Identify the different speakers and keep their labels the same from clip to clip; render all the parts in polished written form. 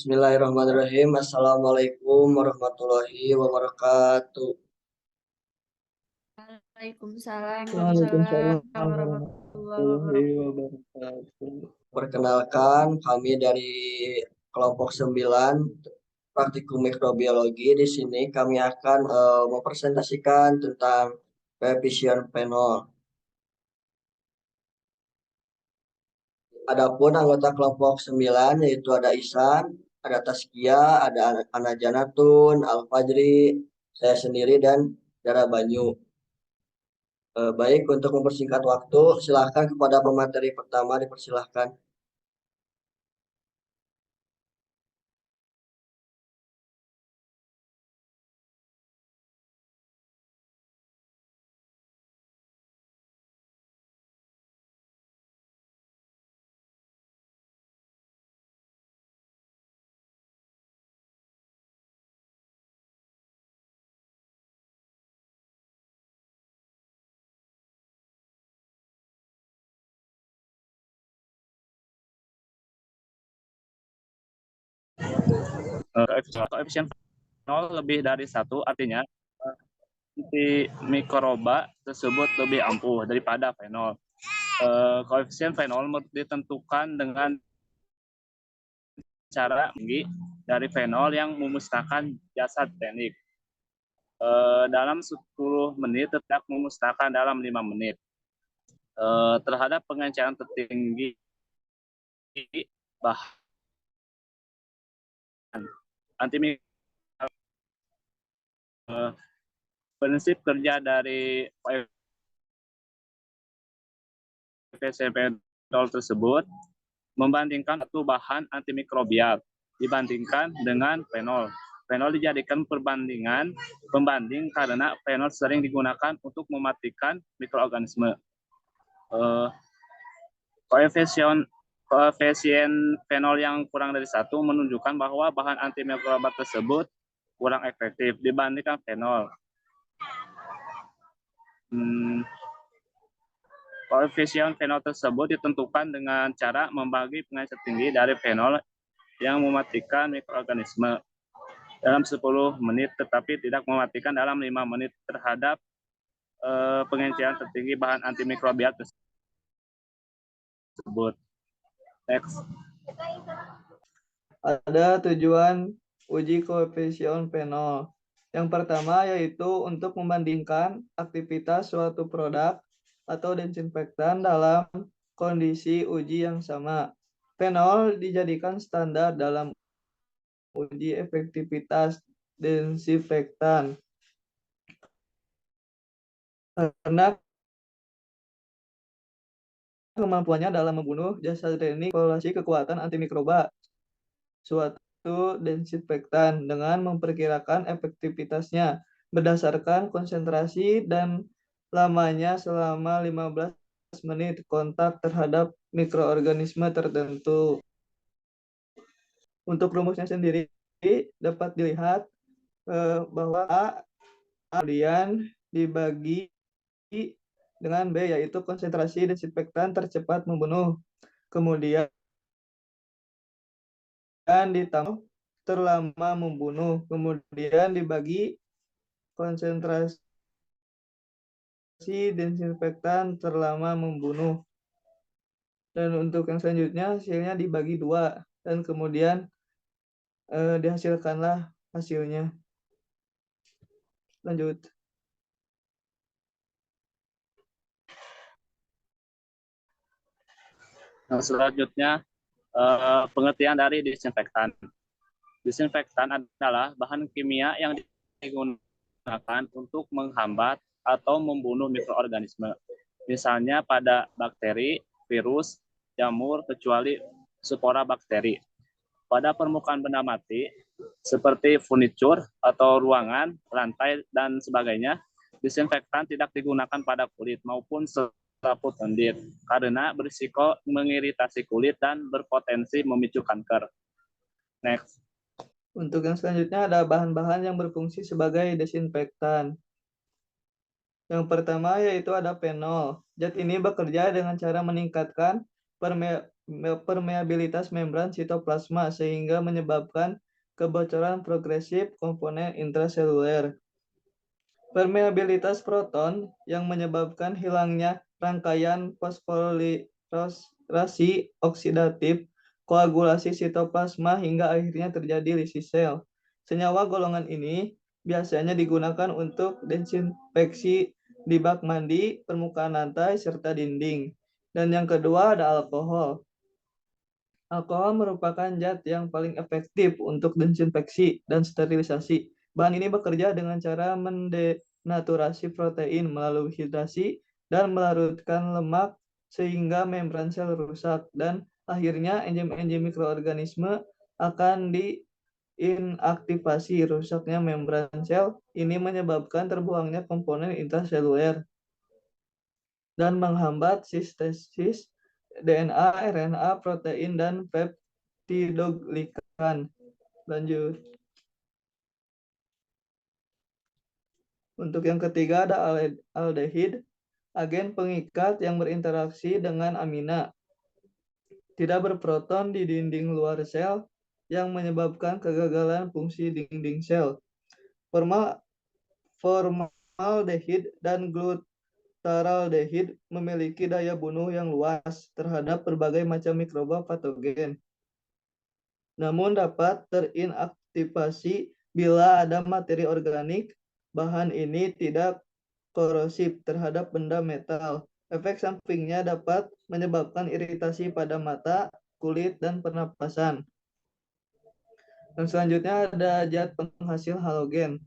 Speaker 1: Bismillahirrahmanirrahim. Assalamualaikum warahmatullahi wabarakatuh.
Speaker 2: Waalaikumsalam
Speaker 3: Waalaikumsalam
Speaker 2: warahmatullahi
Speaker 3: warahmatullahi
Speaker 2: wabarakatuh.
Speaker 3: wabarakatuh.
Speaker 1: Perkenalkan, kami dari kelompok 9 praktikum mikrobiologi. Di sini kami akan mempresentasikan tentang koefisien fenol. Adapun anggota kelompok 9 yaitu ada Isan, ada Taskia, ada Ana Janatun, Al-Fajri, saya sendiri dan Dara Banyu. Baik, untuk mempersingkat waktu, silakan kepada pemateri pertama dipersilahkan.
Speaker 4: Koefisien fenol lebih dari 1 artinya inti mikroba tersebut lebih ampuh daripada fenol. Koefisien fenol ditentukan dengan cara tinggi dari fenol yang memusnahkan jasad teknik. Dalam 10 menit tetap memusnahkan dalam 5 menit. Terhadap pengenceran tertinggi bahan antimikrobial, prinsip kerja dari koefisien fenol tersebut membandingkan satu bahan antimikrobial dibandingkan dengan fenol. Fenol dijadikan pembanding karena fenol sering digunakan untuk mematikan mikroorganisme. Koefisien fenol yang kurang dari 1 menunjukkan bahwa bahan antimikroba tersebut kurang efektif dibandingkan fenol. Koefisien fenol tersebut ditentukan dengan cara membagi pengenceran tinggi dari fenol yang mematikan mikroorganisme dalam 10 menit tetapi tidak mematikan dalam 5 menit terhadap pengenceran tertinggi bahan antimikrobial tersebut. Next.
Speaker 3: Ada tujuan uji koefisien fenol. Yang pertama yaitu untuk membandingkan aktivitas suatu produk atau desinfektan dalam kondisi uji yang sama. Fenol dijadikan standar dalam uji efektivitas desinfektan karena kemampuannya dalam membunuh jasad teknik evaluasi kekuatan antimikroba suatu desinfektan dengan memperkirakan efektivitasnya berdasarkan konsentrasi dan lamanya selama 15 menit kontak terhadap mikroorganisme tertentu. Untuk rumusnya sendiri dapat dilihat bahwa A kemudian dibagi dengan B yaitu konsentrasi desinfektan tercepat membunuh. Kemudian ditambah terlama membunuh. Kemudian dibagi konsentrasi desinfektan terlama membunuh. Dan untuk yang selanjutnya hasilnya dibagi 2 dan kemudian dihasilkanlah hasilnya. Lanjut.
Speaker 4: Nah, selanjutnya pengertian dari disinfektan. Disinfektan adalah bahan kimia yang digunakan untuk menghambat atau membunuh mikroorganisme. Misalnya pada bakteri, virus, jamur, kecuali spora bakteri. Pada permukaan benda mati, seperti furnitur atau ruangan, lantai, dan sebagainya, disinfektan tidak digunakan pada kulit maupun selaput lendir karena berisiko mengiritasi kulit dan berpotensi memicu kanker. Next.
Speaker 3: Untuk yang selanjutnya ada bahan-bahan yang berfungsi sebagai desinfektan. Yang pertama yaitu ada fenol. Zat ini bekerja dengan cara meningkatkan permeabilitas membran sitoplasma sehingga menyebabkan kebocoran progresif komponen intraseluler. Permeabilitas proton yang menyebabkan hilangnya rangkaian fosforilasi oksidatif, koagulasi sitoplasma hingga akhirnya terjadi lysis sel. Senyawa golongan ini biasanya digunakan untuk desinfeksi di bak mandi, permukaan lantai, serta dinding. Dan yang kedua ada alkohol. Alkohol merupakan zat yang paling efektif untuk desinfeksi dan sterilisasi. Bahan ini bekerja dengan cara mendenaturasi protein melalui hidrasi dan melarutkan lemak sehingga membran sel rusak dan akhirnya enzim-enzim mikroorganisme akan diinaktivasi. Rusaknya membran sel ini menyebabkan terbuangnya komponen intraseluler dan menghambat sintesis DNA, RNA, protein, dan peptidoglikan. Lanjut. Untuk yang ketiga ada aldehid, agen pengikat yang berinteraksi dengan amina. Tidak berproton di dinding luar sel yang menyebabkan kegagalan fungsi dinding sel. Formaldehid dan glutaraldehid memiliki daya bunuh yang luas terhadap berbagai macam mikroba patogen. Namun dapat terinaktivasi bila ada materi organik. Bahan ini tidak korosif terhadap benda metal. Efek sampingnya dapat menyebabkan iritasi pada mata, kulit, dan pernapasan. Dan selanjutnya ada zat penghasil halogen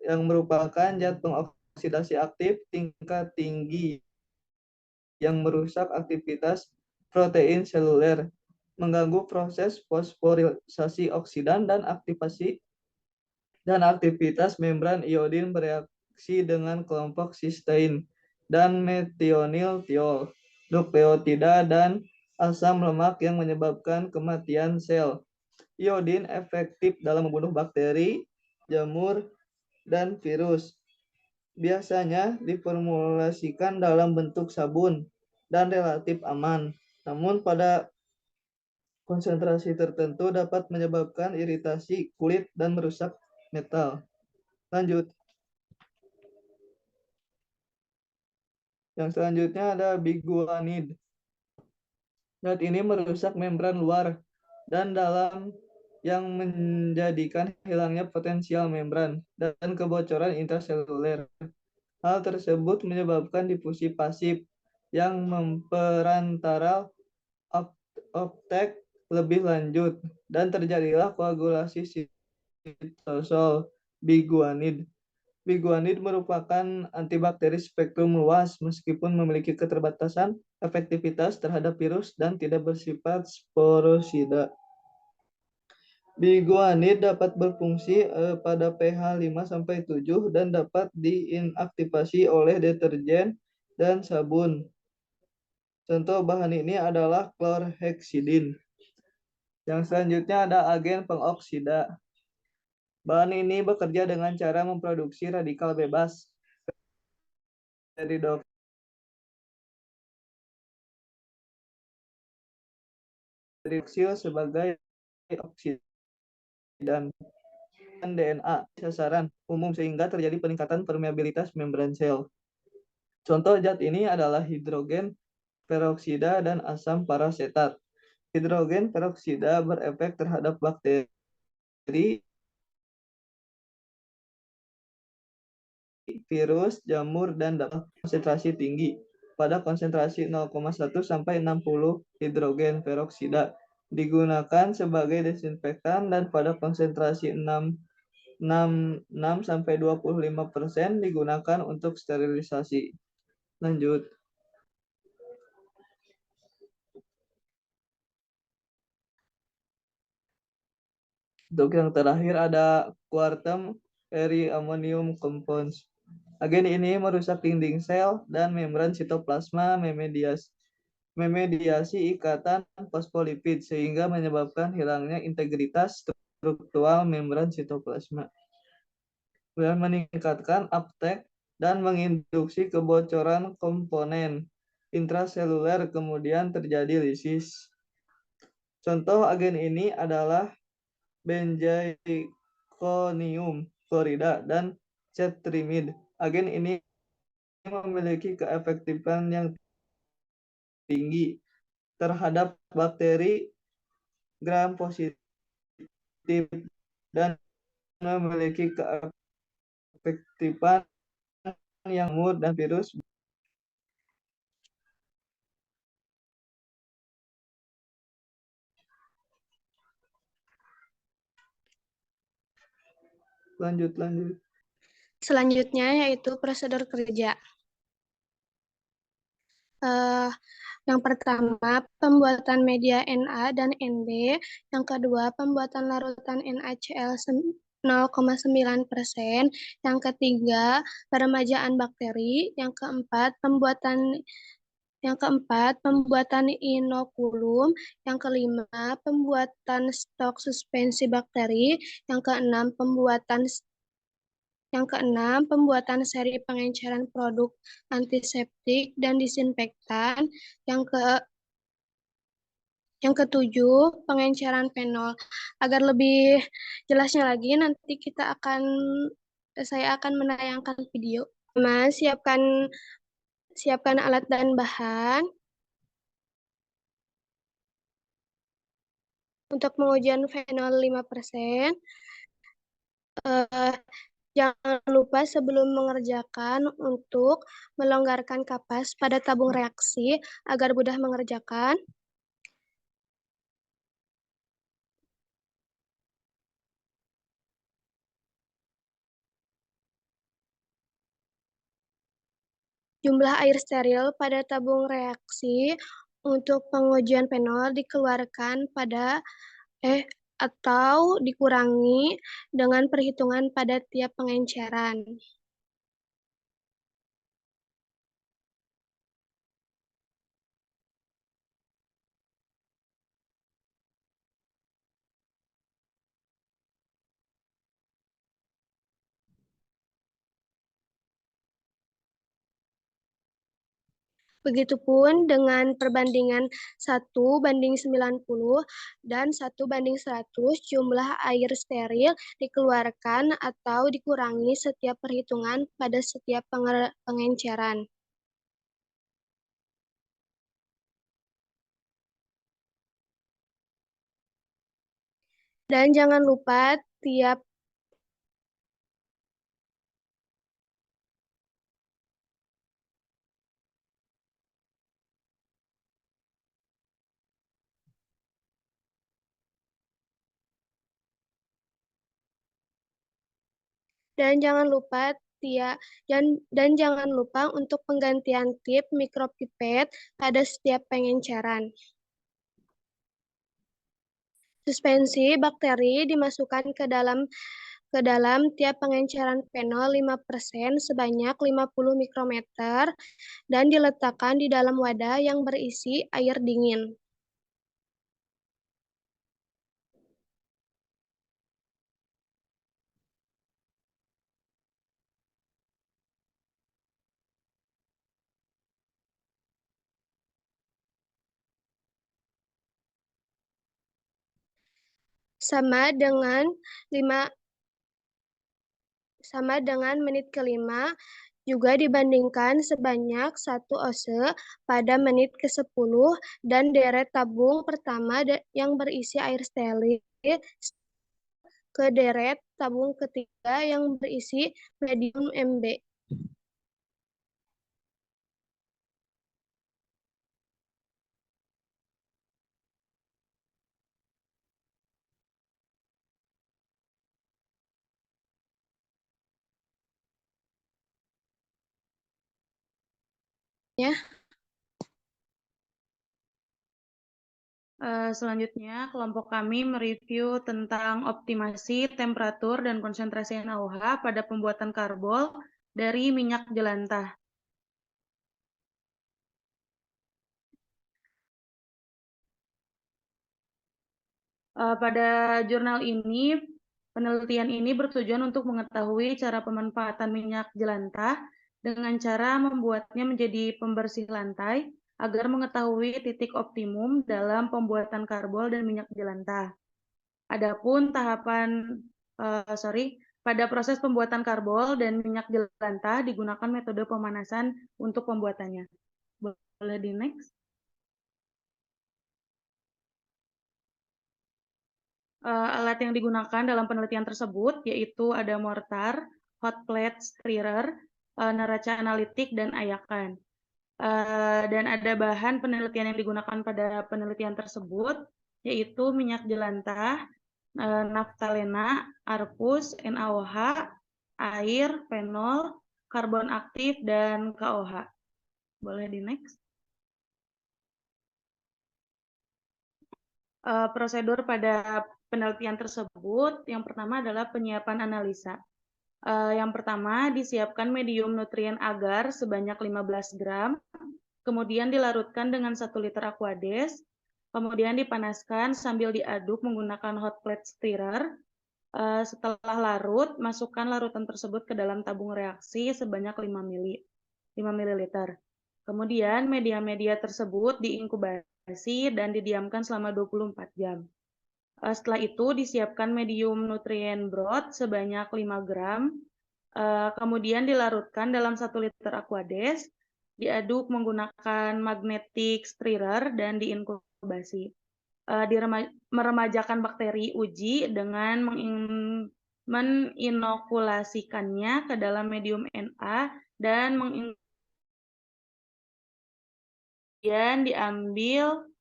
Speaker 3: yang merupakan zat pengoksidasi aktif tingkat tinggi yang merusak aktivitas protein seluler, mengganggu proses fosforilisasi oksidan dan aktivitas membran. Iodin bereaksi dengan kelompok sistein dan metionil tiol, nukleotida, dan asam lemak yang menyebabkan kematian sel. Iodin efektif dalam membunuh bakteri, jamur, dan virus. Biasanya diformulasikan dalam bentuk sabun dan relatif aman. Namun pada konsentrasi tertentu dapat menyebabkan iritasi kulit dan merusak metal. Lanjut. Yang selanjutnya ada biguanid. Zat ini merusak membran luar dan dalam yang menjadikan hilangnya potensial membran dan kebocoran intraseluler. Hal tersebut menyebabkan difusi pasif yang memperantara optek lebih lanjut dan terjadilah koagulasi sitosol biguanid. Biguanid merupakan antibakteri spektrum luas meskipun memiliki keterbatasan efektivitas terhadap virus dan tidak bersifat sporosida. Biguanid dapat berfungsi pada pH 5-7 dan dapat diinaktivasi oleh deterjen dan sabun. Contoh bahan ini adalah chlorhexidin. Yang selanjutnya ada agen pengoksida. Bahan ini bekerja dengan cara memproduksi radikal bebas dari hidroksil sebagai oksidan DNA sasaran umum sehingga terjadi peningkatan permeabilitas membran sel. Contoh zat ini adalah hidrogen peroksida dan asam parasetat. Hidrogen peroksida berefek terhadap bakteri, virus, jamur, dan dapat konsentrasi tinggi. Pada konsentrasi 0,1 sampai 60 hidrogen peroksida digunakan sebagai desinfektan dan pada konsentrasi 6 sampai 25% digunakan untuk sterilisasi. Lanjut. Untuk yang terakhir ada quartem ammonium compounds. Agen ini merusak dinding sel dan membran sitoplasma, memediasi ikatan fosfolipid sehingga menyebabkan hilangnya integritas struktural membran sitoplasma. Dan meningkatkan uptake dan menginduksi kebocoran komponen intraseluler kemudian terjadi lisis. Contoh agen ini adalah benzalkonium klorida dan cetrimide. Agen ini memiliki keefektifan yang tinggi terhadap bakteri gram positif dan memiliki keefektifan yang mur dan virus. Lanjut.
Speaker 5: Selanjutnya yaitu prosedur kerja. Yang pertama, pembuatan media Na dan Nb. Yang kedua, pembuatan larutan NaCl 0,9%. Yang ketiga, peremajaan bakteri. Yang keempat, pembuatan inokulum. Yang kelima, pembuatan stok suspensi bakteri. Yang keenam, pembuatan seri pengenceran produk antiseptik dan disinfektan. Yang ketujuh, pengenceran fenol. Agar lebih jelasnya lagi, nanti saya akan menayangkan video. Siapkan alat dan bahan. Untuk pengujian fenol 5%. Jangan lupa sebelum mengerjakan untuk melonggarkan kapas pada tabung reaksi agar mudah mengerjakan. Jumlah air steril pada tabung reaksi untuk pengujian fenol dikeluarkan atau dikurangi dengan perhitungan pada tiap pengenceran. Begitupun dengan perbandingan 1:90 dan 1:100 jumlah air steril dikeluarkan atau dikurangi setiap perhitungan pada setiap pengenceran. Dan jangan lupa jangan lupa untuk penggantian tip mikropipet pada setiap pengenceran. Suspensi bakteri dimasukkan ke dalam tiap pengenceran fenol 5% sebanyak 50 mikrometer dan diletakkan di dalam wadah yang berisi air dingin. Sama dengan menit ke-5 juga dibandingkan sebanyak 1 ose pada menit ke-10 dan deret tabung pertama yang berisi air steril ke deret tabung ketiga yang berisi medium Mb.
Speaker 6: Selanjutnya, kelompok kami mereview tentang optimasi temperatur dan konsentrasi NaOH pada pembuatan karbol dari minyak jelantah. Pada jurnal ini, penelitian ini bertujuan untuk mengetahui cara pemanfaatan minyak jelantah dengan cara membuatnya menjadi pembersih lantai agar mengetahui titik optimum dalam pembuatan karbol dan minyak jelantah. Adapun pada proses pembuatan karbol dan minyak jelantah digunakan metode pemanasan untuk pembuatannya. Boleh di next. Alat yang digunakan dalam penelitian tersebut yaitu ada mortar, hot plate stirrer, neraca analitik, dan ayakan. Dan ada bahan penelitian yang digunakan pada penelitian tersebut yaitu minyak jelantah, naftalena, arpus, NaOH, air, fenol, karbon aktif, dan KOH. Boleh di next. Prosedur pada penelitian tersebut, yang pertama adalah penyiapan analisa. Yang pertama, disiapkan medium nutrien agar sebanyak 15 gram, kemudian dilarutkan dengan 1 liter aquades, kemudian dipanaskan sambil diaduk menggunakan hot plate stirrer. Setelah larut, masukkan larutan tersebut ke dalam tabung reaksi sebanyak 5 ml. Kemudian media-media tersebut diinkubasi dan didiamkan selama 24 jam. Setelah itu disiapkan medium nutrien broth sebanyak 5 gram, kemudian dilarutkan dalam 1 liter aquades, diaduk menggunakan magnetic stirrer dan diinkubasi. Meremajakan bakteri uji dengan menginokulasikannya ke dalam medium Na dan kemudian diambil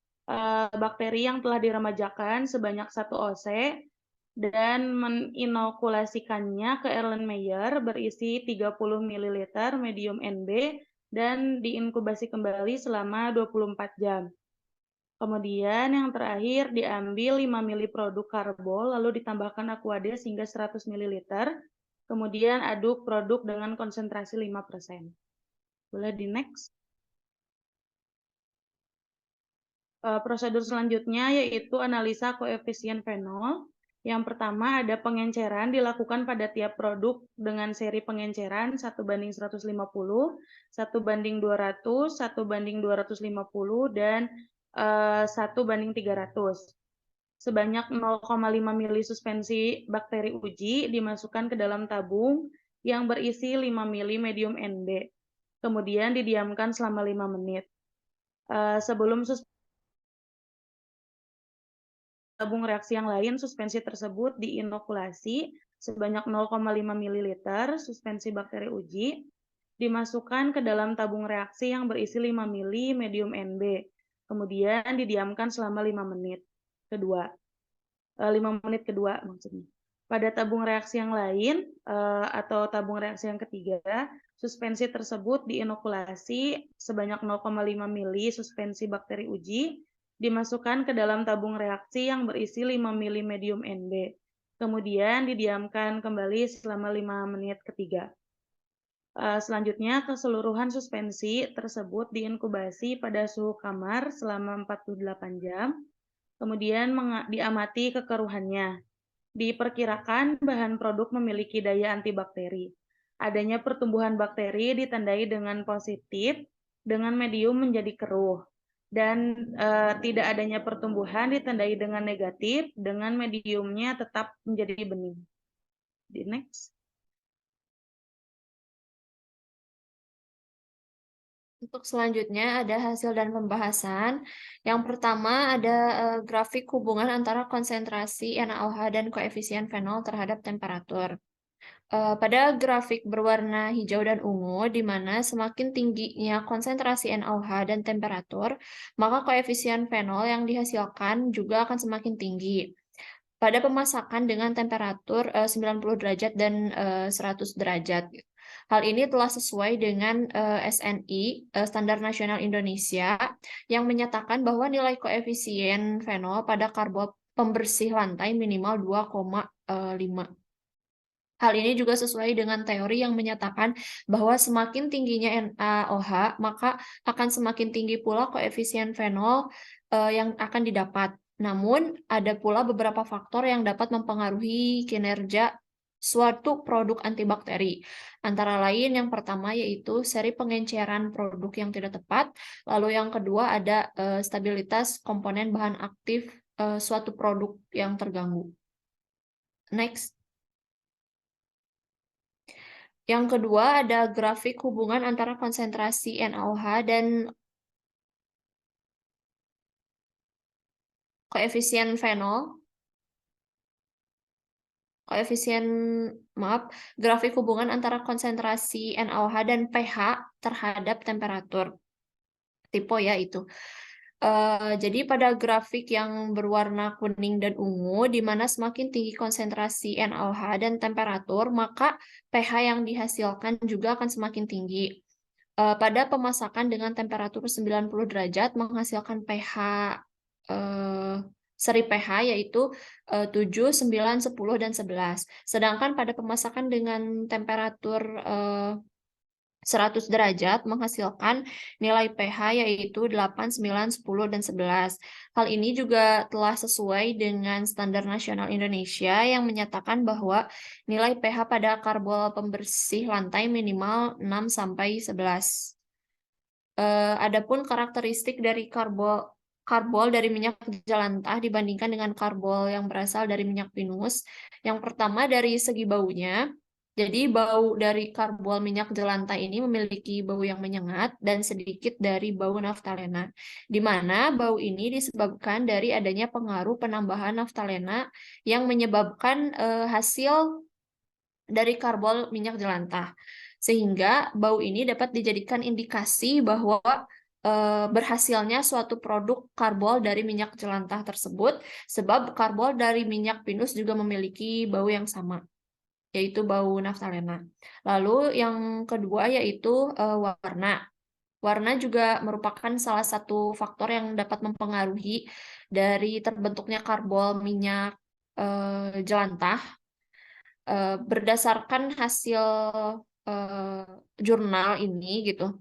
Speaker 6: bakteri yang telah diremajakan sebanyak 1 OC dan menginokulasikannya ke Erlenmeyer berisi 30 ml medium NB dan diinkubasi kembali selama 24 jam. Kemudian yang terakhir diambil 5 ml produk karbol lalu ditambahkan aquades hingga 100 ml. Kemudian aduk produk dengan konsentrasi 5%. Boleh di next. Prosedur selanjutnya yaitu analisa koefisien fenol. Yang pertama ada pengenceran dilakukan pada tiap produk dengan seri pengenceran 1:150, 1:200, 1:250, dan 1:300. Sebanyak 0,5 mili suspensi bakteri uji dimasukkan ke dalam tabung yang berisi 5 mili medium NB. Kemudian didiamkan selama 5 menit. Sebelum tabung reaksi yang lain, suspensi tersebut diinokulasi sebanyak 0,5 ml suspensi bakteri uji, dimasukkan ke dalam tabung reaksi yang berisi 5 mili medium NB, kemudian didiamkan selama 5 menit kedua. Maksudnya. Pada tabung reaksi yang lain atau tabung reaksi yang ketiga, suspensi tersebut diinokulasi sebanyak 0,5 mili suspensi bakteri uji, dimasukkan ke dalam tabung reaksi yang berisi 5 mili medium NB. Kemudian didiamkan kembali selama 5 menit ketiga. Selanjutnya, keseluruhan suspensi tersebut diinkubasi pada suhu kamar selama 48 jam. Kemudian diamati kekeruhannya. Diperkirakan bahan produk memiliki daya antibakteri. Adanya pertumbuhan bakteri ditandai dengan positif, dengan medium menjadi keruh. Dan tidak adanya pertumbuhan ditandai dengan negatif, dengan mediumnya tetap menjadi bening. Di next.
Speaker 2: Untuk selanjutnya ada hasil dan pembahasan. Yang pertama ada grafik hubungan antara konsentrasi NaOH dan koefisien fenol terhadap temperatur. Pada grafik berwarna hijau dan ungu, di mana semakin tingginya konsentrasi NaOH dan temperatur, maka koefisien fenol yang dihasilkan juga akan semakin tinggi. Pada pemasakan dengan temperatur 90 derajat dan 100 derajat. Hal ini telah sesuai dengan SNI, Standar Nasional Indonesia, yang menyatakan bahwa nilai koefisien fenol pada karbon pembersih lantai minimal 2,5. Hal ini juga sesuai dengan teori yang menyatakan bahwa semakin tingginya NaOH, maka akan semakin tinggi pula koefisien fenol yang akan didapat. Namun, ada pula beberapa faktor yang dapat mempengaruhi kinerja suatu produk antibakteri. Antara lain yang pertama yaitu seri pengenceran produk yang tidak tepat, lalu yang kedua ada stabilitas komponen bahan aktif suatu produk yang terganggu. Next. Yang kedua ada grafik hubungan antara konsentrasi NaOH dan koefisien fenol. Grafik hubungan antara konsentrasi NaOH dan pH terhadap temperatur. Tipe ya itu. Jadi pada grafik yang berwarna kuning dan ungu, di mana semakin tinggi konsentrasi NaOH dan temperatur, maka pH yang dihasilkan juga akan semakin tinggi. Pada pemasakan dengan temperatur 90 derajat menghasilkan pH seri pH yaitu 7, 9, 10, dan 11. Sedangkan pada pemasakan dengan temperatur 100 derajat menghasilkan nilai pH yaitu 8, 9, 10, dan 11. Hal ini juga telah sesuai dengan standar nasional Indonesia yang menyatakan bahwa nilai pH pada karbol pembersih lantai minimal 6 sampai 11. Adapun karakteristik dari karbol dari minyak jelantah dibandingkan dengan karbol yang berasal dari minyak pinus. Yang pertama dari segi baunya. Jadi bau dari karbol minyak jelantah ini memiliki bau yang menyengat dan sedikit dari bau naftalena, di mana bau ini disebabkan dari adanya pengaruh penambahan naftalena yang menyebabkan hasil dari karbol minyak jelantah. Sehingga bau ini dapat dijadikan indikasi bahwa berhasilnya suatu produk karbol dari minyak jelantah tersebut, sebab karbol dari minyak pinus juga memiliki bau yang sama, yaitu bau naftalena. Lalu yang kedua yaitu warna. Warna juga merupakan salah satu faktor yang dapat mempengaruhi dari terbentuknya karbol minyak jelantah. Berdasarkan hasil jurnal ini gitu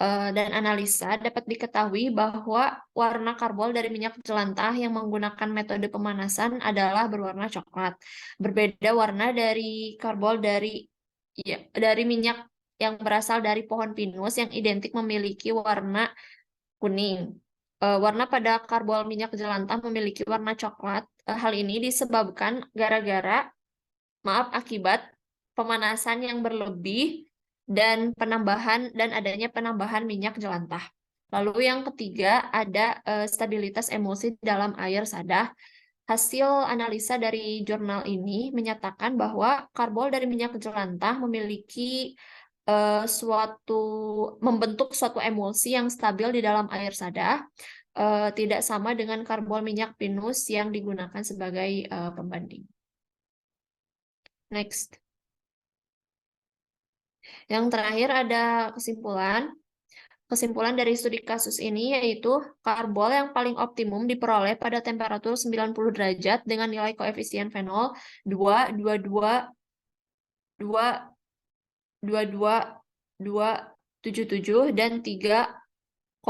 Speaker 2: dan analisa dapat diketahui bahwa warna karbol dari minyak jelantah yang menggunakan metode pemanasan adalah berwarna coklat. Berbeda warna dari karbol dari minyak yang berasal dari pohon pinus yang identik memiliki warna kuning. Warna pada karbol minyak jelantah memiliki warna coklat. Hal ini disebabkan akibat pemanasan yang berlebih dan adanya penambahan minyak jelantah. Lalu yang ketiga ada stabilitas emulsi dalam air sadah. Hasil analisa dari jurnal ini menyatakan bahwa karbol dari minyak jelantah memiliki membentuk suatu emulsi yang stabil di dalam air sadah, tidak sama dengan karbol minyak pinus yang digunakan sebagai pembanding. Next. Yang terakhir ada kesimpulan. Kesimpulan dari studi kasus ini yaitu karbol yang paling optimum diperoleh pada temperatur 90 derajat dengan nilai koefisien fenol 2, 22, 2, 22, 277 dan 3,33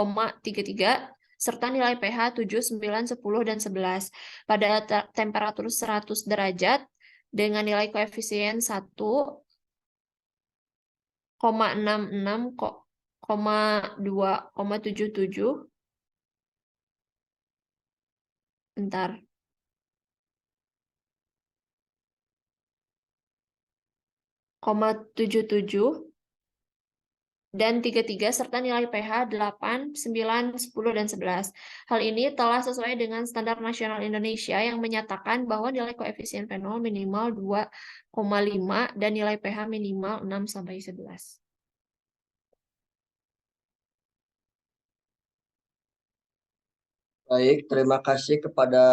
Speaker 2: serta nilai pH 7, 9, 10, dan 11 pada temperatur 100 derajat dengan nilai koefisien 1,66, 2,77. Bentar. ,77 dan 33 serta nilai pH 8, 9, 10, dan 11. Hal ini telah sesuai dengan standar nasional Indonesia yang menyatakan bahwa nilai koefisien fenol minimal 2,5 dan nilai pH minimal 6 sampai 11.
Speaker 1: Baik, terima kasih kepada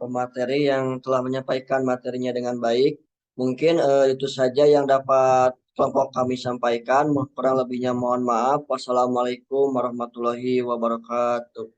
Speaker 1: pemateri yang telah menyampaikan materinya dengan baik. Mungkin itu saja yang dapat kelompok kami sampaikan. Kurang lebihnya mohon maaf. Wassalamualaikum warahmatullahi wabarakatuh.